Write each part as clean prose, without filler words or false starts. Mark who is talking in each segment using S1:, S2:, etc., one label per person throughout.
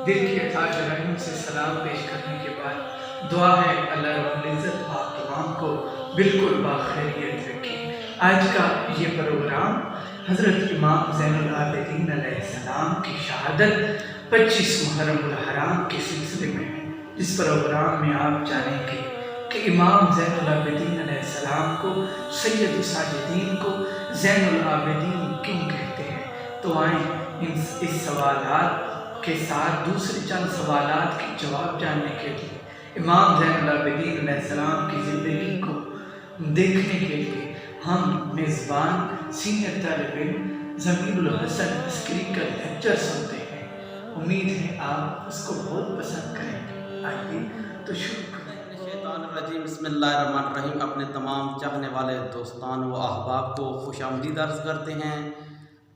S1: دل کے تاج رحم سے سلام پیش کرنے کے بعد دعا ہے اللہ رب العزت آپ تمام کو بالکل باخیریت رکھے۔ آج کا یہ پروگرام حضرت امام زین العابدین علیہ السلام کی شہادت 25 محرم الحرام کے سلسلے میں ہے، جس پروگرام میں آپ جانیں گے کہ امام زین العابدین علیہ السلام کو سید الساجدین کو زین العابدین کیوں کہتے ہیں۔ تو آئیں اس سوالات کے ساتھ دوسرے چند سوالات کے جواب جاننے کے لیے امام زین العابدین علیہ السلام کی زندگی کو دیکھنے کے لیے ہم میزبان سینئر طالب علم ضمیر الحسن عسکری کا لیکچر سنتے ہیں۔ امید ہے آپ اس کو بہت پسند کریں گے۔ آئیے تو شروع کریں۔
S2: شیطان الرجیم، بسم اللہ الرحمن الرحیم۔ اپنے تمام چاہنے والے دوستان و احباب کو خوش آمدید عرض کرتے ہیں۔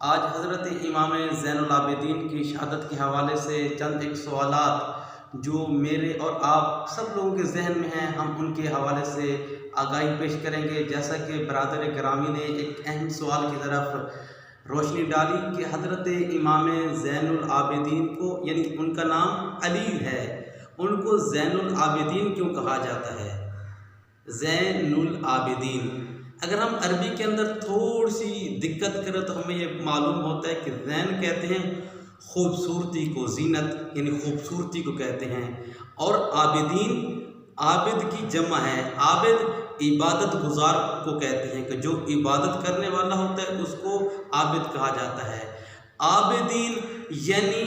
S2: آج حضرت امام زین العابدین کی شہادت کے حوالے سے چند ایک سوالات جو میرے اور آپ سب لوگوں کے ذہن میں ہیں، ہم ان کے حوالے سے آگاہی پیش کریں گے۔ جیسا کہ برادر گرامی نے ایک اہم سوال کی طرف روشنی ڈالی کہ حضرت امام زین العابدین کو، یعنی ان کا نام علی ہے، ان کو زین العابدین کیوں کہا جاتا ہے؟ زین العابدین، اگر ہم عربی کے اندر تھوڑی سی دقت کریں تو ہمیں یہ معلوم ہوتا ہے کہ زین کہتے ہیں خوبصورتی کو، زینت یعنی خوبصورتی کو کہتے ہیں، اور عابدین، عابد کی جمع ہے، عابد عبادت گزار کو کہتے ہیں کہ جو عبادت کرنے والا ہوتا ہے اس کو عابد کہا جاتا ہے۔ عابدین یعنی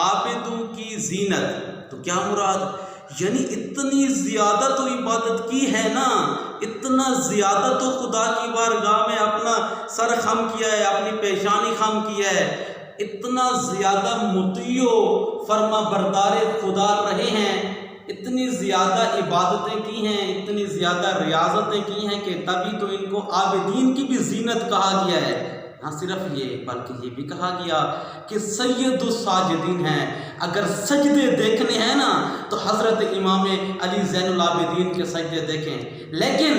S2: عابدوں کی زینت، تو کیا مراد؟ یعنی اتنی زیادہ تو عبادت کی ہے نا، اتنا زیادہ تو خدا کی بارگاہ میں اپنا سر خم کیا ہے، اپنی پیشانی خم کیا ہے، اتنا زیادہ مطیع و فرما بردار خدا رہے ہیں، اتنی زیادہ عبادتیں کی ہیں، اتنی زیادہ ریاضتیں کی ہیں کہ تبھی تو ان کو عابدین کی بھی زینت کہا گیا ہے۔ ہاں، صرف یہ بلکہ یہ بھی کہا گیا کہ سید الساجدین ہیں۔ اگر سجدے دیکھنے ہیں نا تو حضرت امام علی زین العابدین کے سجدے دیکھیں۔ لیکن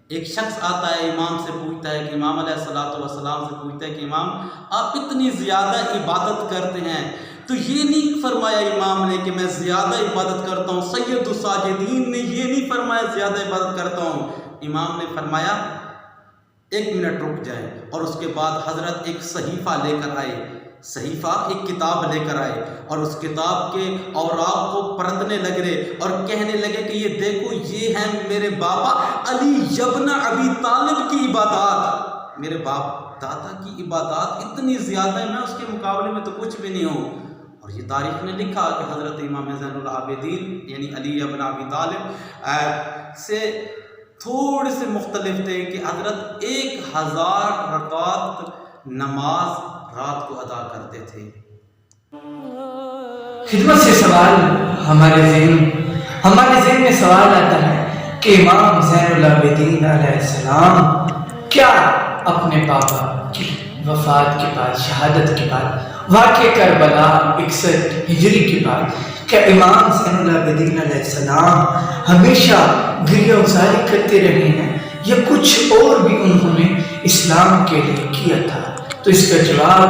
S2: ایک شخص آتا ہے، امام سے پوچھتا ہے کہ امام علیہ السلام سے پوچھتا ہے کہ امام آپ اتنی زیادہ عبادت کرتے ہیں تو یہ نہیں فرمایا امام نے کہ میں زیادہ عبادت کرتا ہوں، سید الساجدین نے یہ نہیں فرمایا زیادہ عبادت کرتا ہوں۔ امام نے فرمایا 1 منٹ رک جائیں، اور اس کے بعد حضرت ایک صحیفہ لے کر آئے، صحیفہ ایک کتاب لے کر آئے، اور اس کتاب کے اوراق کو پرتنے لگے اور کہنے لگے کہ یہ دیکھو، یہ ہیں میرے بابا علی ابن ابی طالب کی عبادات، میرے باپ دادا کی عبادات اتنی زیادہ ہے، میں اس کے مقابلے میں تو کچھ بھی نہیں ہوں۔ اور یہ تاریخ نے لکھا کہ حضرت امام زین العابدین یعنی علی ابن ابی طالب سے تھوڑے سے مختلف تھے کہ حضرت 1000 رکعت نماز رات کو ادا کرتے تھے۔
S1: خدمت سے سوال ہمارے ذہن میں سوال آتا ہے کہ امام زین العابدین علیہ السلام کیا اپنے بابا کی وفات کے بعد، شہادت کے بعد، واقع کربلا 61 ہجری کے بعد، کیا امام زین العابدین علیہ السلام ہمیشہ گریہ ازاری کرتے رہے ہیں یا کچھ اور بھی انہوں نے اسلام کے لیے کیا تھا؟ تو اس کا جواب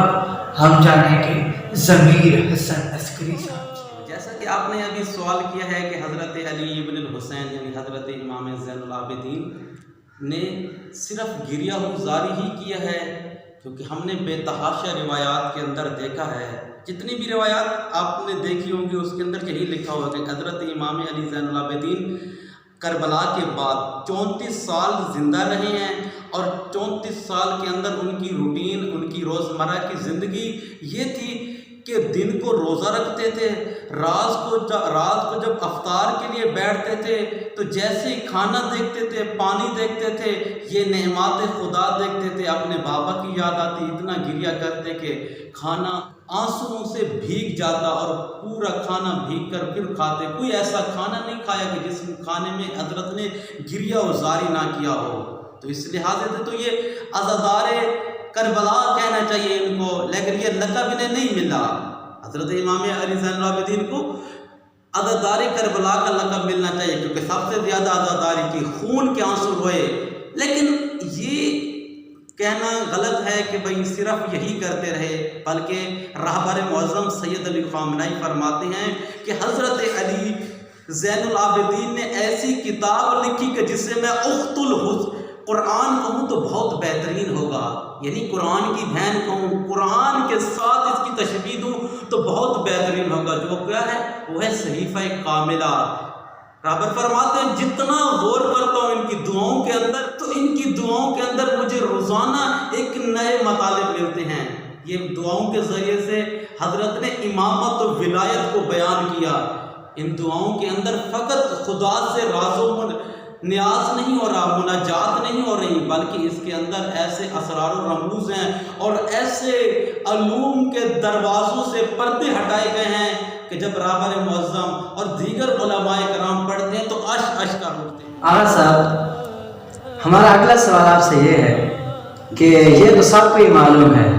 S1: ہم جانیں گے ضمیر حسن عسکری صاحب سے۔
S2: جیسا کہ آپ نے ابھی سوال کیا ہے کہ حضرت علی ابن الحسین یعنی حضرت امام زین العابدین نے صرف گریہ ازاری ہی کیا ہے، کیونکہ ہم نے بے تحاشا روایات کے اندر دیکھا ہے، جتنی بھی روایات آپ نے دیکھی ہوں گی اس کے اندر یہی لکھا ہوا کہ حضرت امام علی زین العابدین کربلا کے بعد 34 سال زندہ رہے ہیں، اور 34 سال کے اندر ان کی روٹین، ان کی روزمرہ کی زندگی یہ تھی کہ دن کو روزہ رکھتے تھے، رات کو جب افطار کے لیے بیٹھتے تھے تو جیسے ہی کھانا دیکھتے تھے، پانی دیکھتے تھے، یہ نعمات خدا دیکھتے تھے، اپنے بابا کی یاد آتی، اتنا گریہ کرتے کہ کھانا آنسوؤں سے بھیگ جاتا اور پورا کھانا بھیگ کر پھر کھاتے۔ کوئی ایسا کھانا نہیں کھایا کہ جس کھانے میں حضرت نے گریہ ازاری نہ کیا ہو۔ تو اس لحاظ سے تو یہ عزادار کربلا کہنا چاہیے ان کو، لیکن یہ لقب انہیں نہیں ملا۔ حضرت امام علی زین العابدین کو عزادار کربلا کا لقب ملنا چاہیے، کیونکہ سب سے زیادہ عزاداری کی، خون کے آنسو روئے۔ لیکن یہ کہنا غلط ہے کہ بھئی صرف یہی کرتے رہے، بلکہ رہبر معظم سید علی خامنہئی فرماتے ہیں کہ حضرت علی زین العابدین نے ایسی کتاب لکھی کہ جسے میں اخت قرآن کہوں تو بہت بہترین ہوگا، یعنی قرآن کی بہن کہوں، قرآن کے ساتھ اس کی تشبیہ دوں تو بہت بہترین ہوگا، جو کیا ہے وہ ہے صحیفہ کاملہ۔ رابر فرماتے ہیں جتنا غور کرتا ہوں ان کی دعاؤں کے اندر، تو ان کی دعاؤں کے اندر مجھے روزانہ ایک نئے مطالب ملتے ہیں۔ یہ دعاؤں کے ذریعے سے حضرت نے امامت و ولایت کو بیان کیا۔ ان دعاؤں کے اندر فقط خدا سے راز و نیاز نہیں ہو رہا، مناجات نہیں ہو رہی، بلکہ اس کے اندر ایسے اسرار و رموز ہیں اور ایسے علوم کے دروازوں سے پردے ہٹائے گئے ہیں کہ جب رہبر معظم اور دیگر علماء کرام پڑھتے ہیں تو عش کا اٹھتے ہیں۔
S3: آغا صاحب، ہمارا اگلا سوال آپ سے یہ ہے کہ یہ تو سب کو ہی معلوم ہے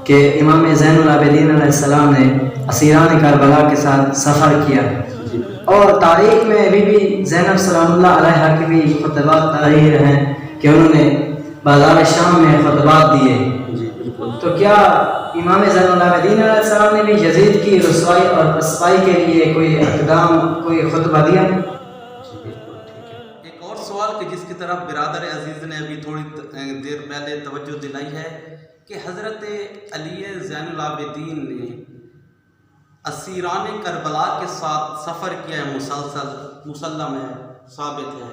S3: کہ امام زین العابدین علیہ السلام نے اسیران کربلا کے ساتھ سفر کیا، اور تاریخ میں ابھی بھی زینب سلام اللہ علیہ کے بھی خطبات تاریخ ہیں کہ انہوں نے بازار شام میں خطبات دیے۔ تو کیا امام زین العابدین علیہ السلام نے بھی یزید کی رسوائی اور پسپائی کے لیے کوئی اقدام، کوئی خطبہ دیا؟
S2: ایک اور سوال کہ جس کی طرف برادر عزیز نے ابھی تھوڑی دیر پہلے توجہ دلائی ہے کہ حضرت علی زین العابدین نے اسیران کربلا کے ساتھ سفر کیا ہے، مسلم ہے، ثابت ہے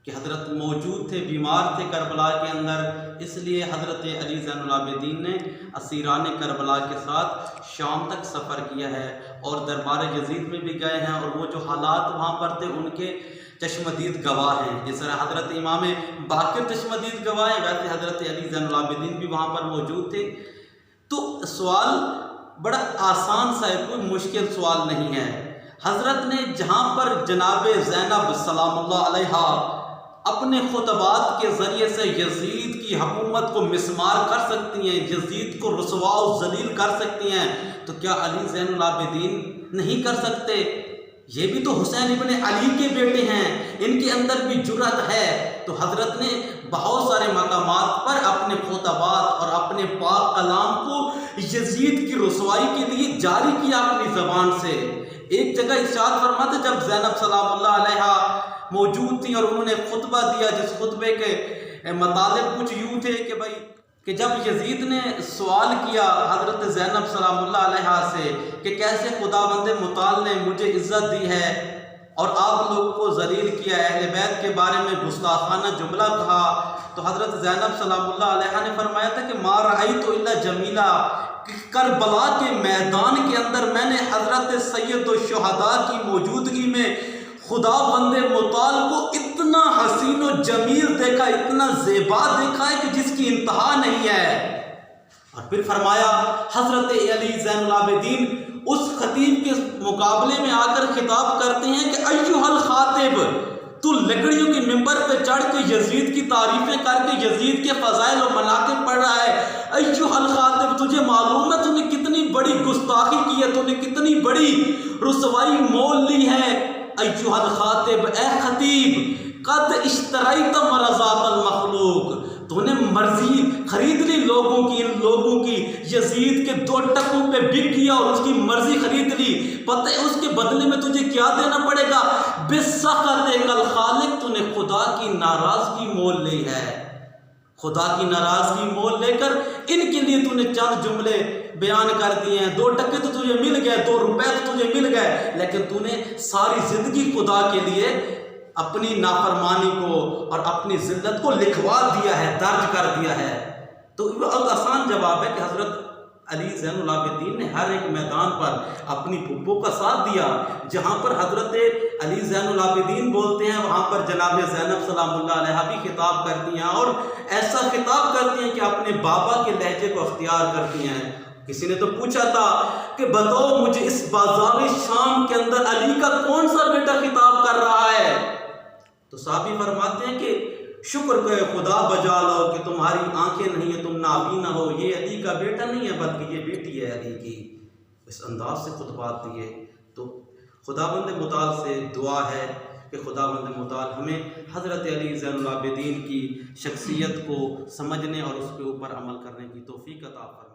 S2: کہ حضرت موجود تھے، بیمار تھے کربلا کے اندر، اس لیے حضرت علی زین العابدین نے اسیران کربلا کے ساتھ شام تک سفر کیا ہے اور دربار یزید میں بھی گئے ہیں، اور وہ جو حالات وہاں پر تھے ان کے چشمدید گواہ ہیں۔ جس طرح حضرت امام باقر چشمدید گواہ ہیں، ویسے حضرت علی زین العابدین بھی وہاں پر موجود تھے۔ تو سوال بڑا آسان سا ہے، کوئی مشکل سوال نہیں ہے۔ حضرت نے جہاں پر جناب زینب سلام اللہ علیہا اپنے خطبات کے ذریعے سے یزید کی حکومت کو مسمار کر سکتی ہیں، یزید کو رسوا و ذلیل کر سکتی ہیں، تو کیا علی زین العابدین نہیں کر سکتے؟ یہ بھی تو حسین ابن علی کے بیٹے ہیں، ان کے اندر بھی جرأت ہے۔ تو حضرت نے بہت سارے مقامات پر اپنے خطبات اور اپنے پاک کلام کو یزید کی رسوائی کے لیے جاری کیا اپنی زبان سے۔ ایک جگہ ارشاد فرماتے جب زینب سلام اللہ علیہا موجود تھی اور انہوں نے خطبہ دیا، جس خطبے کے مطالب کچھ یوں تھے کہ بھائی کہ جب یزید نے سوال کیا حضرت زینب سلام اللہ علیہا سے کہ کیسے خداوند متعال نے مجھے عزت دی ہے اور آپ لوگوں کو ذلیل کیا، اہل بیت کے بارے میں گستاخانہ جملہ کہا، تو حضرت زینب سلام اللہ علیہا نے فرمایا تھا کہ ما رأیت الا جمیلہ، کربلا کے میدان کے اندر میں نے حضرت سید الشہداء کی موجودگی میں خدا بند متعال کو اتنا حسین و جمیل دیکھا، اتنا زیبا دیکھا ہے کہ جس کی انتہا نہیں ہے۔ اور پھر فرمایا حضرت علی زین العابدین اس خطیب کے مقابلے میں آ کر خطاب کرتے ہیں کہ ایھا الخاطب، تو لکڑیوں کے ممبر پہ چڑھ کے یزید کی تعریفیں کر کے یزید کے فضائل و مناقب پڑھ رہا ہے۔ ایھا الخاطب، تجھے معلوم ہے تو نے کتنی بڑی گستاخی کی ہے، تو نے کتنی بڑی رسوائی مول لی ہے۔ ایھا الخاطب، اے خطیب، قد اشتریت مرضات المخلوق، تو نے مرضی خرید لی لوگوں کی، ان لوگوں کی، یزید کے 2 ٹکوں پہ بک گیا اور اس کی مرضی خرید لی۔ پتہ ہے اس کے بدلے میں تجھے کیا دینا پڑے گا؟ بسخطک الخالق، تو نے خدا کی ناراضگی مول لی ہے۔ خدا کی ناراضگی مول لے کر ان کے لیے تو نے چند جملے بیان کر دیے ہیں، 2 ٹکے تو تجھے مل گئے، 2 روپے تو تجھے مل گئے، لیکن تو نے ساری زندگی خدا کے لیے اپنی نافرمانی کو اور اپنی ذلت کو لکھوا دیا ہے، درج کر دیا ہے۔ تو اب آسان جواب ہے کہ حضرت علی زین العابدین نے ہر ایک میدان پر اپنی پھپھو کا ساتھ دیا۔ جہاں پر حضرت علی زین العابدین بولتے ہیں وہاں پر جناب زینب سلام اللہ علیہا بھی خطاب کرتی ہیں، اور ایسا خطاب کرتی ہیں کہ اپنے بابا کے لہجے کو اختیار کرتی ہیں۔ کسی نے تو پوچھا تھا کہ بتاؤ مجھے اس بازار شام کے اندر علی کا کون سا بیٹا خطاب کر رہا ہے؟ تو صحابی فرماتے ہیں کہ شکر کہ خدا بجا لو کہ تمہاری آنکھیں نہیں ہیں، تم نابینا ہو، یہ علی کا بیٹا نہیں ہے بلکہ یہ بیٹی ہے علی کی۔ اس انداز سے خطبات دیے۔ تو خداوند متعال سے دعا ہے کہ خداوند متعال ہمیں حضرت علی زین العابدین کی شخصیت کو سمجھنے اور اس کے اوپر عمل کرنے کی توفیق عطا فرمائے۔